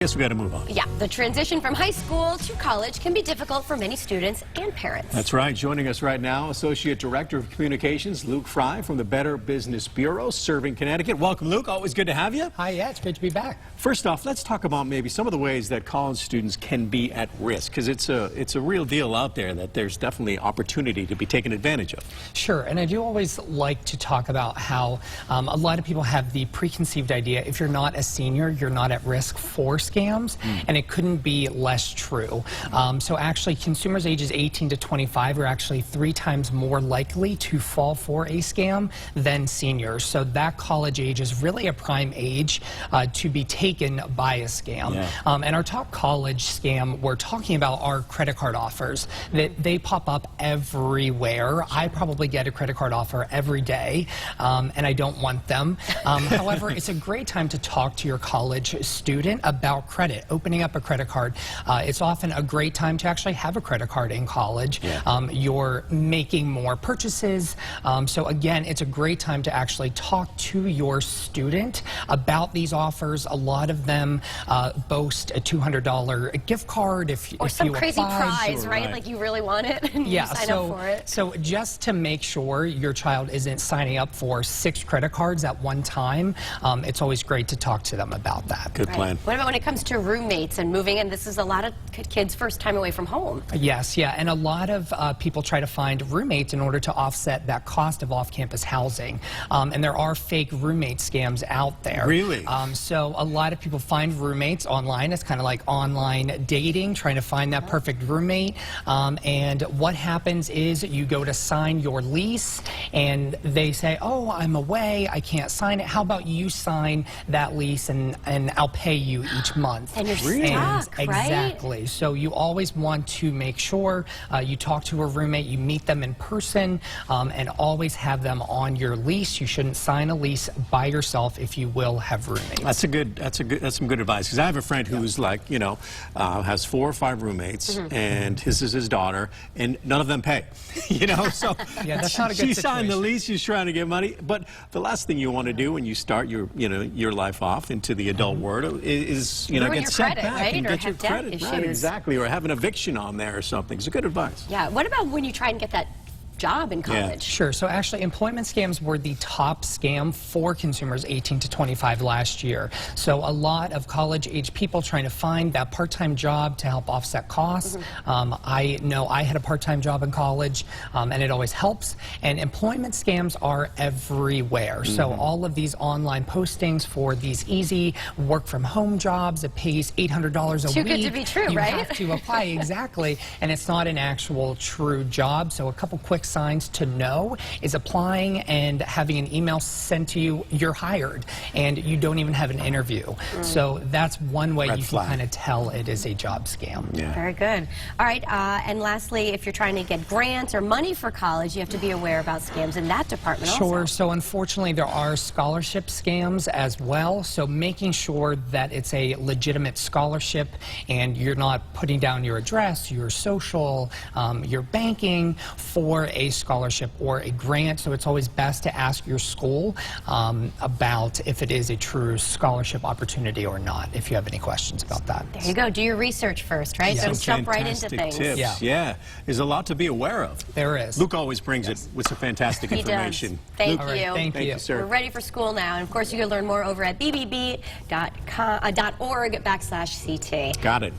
Guess we got to move on. Yeah, the transition from high school to college can be difficult for many students and parents. That's right. Joining us right now, Associate Director of Communications, Luke Frey from the Better Business Bureau, serving Connecticut. Welcome, Luke. Always good to have you. Hi, yeah, it's great to be back. First off, let's talk about maybe some of the ways that college students can be at risk, because it's a real deal out there that there's definitely opportunity to be taken advantage of. Sure, and I do always like to talk about how a lot of people have the preconceived idea if you're not a senior, you're not at risk for scams, and it couldn't be less true. So actually, consumers ages 18 to 25 are actually 3 times more likely to fall for a scam than seniors. So that college age is really a prime age to be taken by a scam. Yeah. And our top college scam we're talking about are credit card offers. They pop up everywhere. I probably get a credit card offer every day, and I don't want them. However, it's a great time to talk to your college student about credit, opening up a credit card. It's often a great time to actually have a credit card in college. Yeah. You're making more purchases. So again, it's a great time to actually talk to your student about these offers. A lot of them boast a $200 gift card if some you crazy apply. prize, Sure, right? Like you really want it and Yeah, you sign up for it. So just to make sure your child isn't signing up for 6 credit cards at one time, it's always great to talk to them about that. Good plan. What about when it comes to roommates and moving in? This is a lot of kids' first time away from home. Yes, yeah, and a lot of people try to find roommates in order to offset that cost of off-campus housing. And there are fake roommate scams out there. Really? So a lot of people find roommates online. It's kind of like online dating, trying to find that perfect roommate. And what happens is you go to sign your lease, and they say, oh, I'm away, I can't sign it. How about you sign that lease, and I'll pay you each month. And you're stuck, right? Exactly. So you always want to make sure you talk to a roommate, you meet them in person, and always have them on your lease. You shouldn't sign a lease by yourself if you will have roommates. That's some good advice, because I have a friend who's like, you know, has 4 or 5 roommates, and his is his daughter, and none of them pay. You know, so yeah, that's not a good she signed the situation. lease, she's trying to get money, but the last thing you want to do when you start your life off into the adult world is Ruin get your sent credit, back right? and Or get your have debt credit right, issues. exactly, or have an eviction on there or something. It's a good advice. Yeah. What about when you try and get that job in college? Sure. So actually, employment scams were the top scam for consumers 18 to 25 last year. So a lot of college-age people trying to find that part-time job to help offset costs. I know I had a part-time job in college, and it always helps. And employment scams are everywhere. So all of these online postings for these easy work-from-home jobs, it pays $800 a week. Too good to be true, you right? have to apply, exactly. And it's not an actual true job. So a couple quick signs to know is applying and having an email sent to you, you're hired, and you don't even have an interview. So that's one way you can kind of tell it is a job scam. Yeah. Very good. All right, and lastly, if you're trying to get grants or money for college, you have to be aware about scams in that department Sure. also. So unfortunately, there are scholarship scams as well. So making sure that it's a legitimate scholarship and you're not putting down your address, your social, your banking for a scholarship or a grant. So it's always best to ask your school about if it is a true scholarship opportunity or not, if you have any questions about that. There you go. Do your research first, right? Yeah. Don't Some jump right into fantastic things. tips. Yeah. There's a lot to be aware of. There is. Luke always brings it with some fantastic He does. information. Thank Luke, All right, you. thank Thank you, sir. We're ready for school now. And of course, you can learn more over at bbb.org/CT. Got it.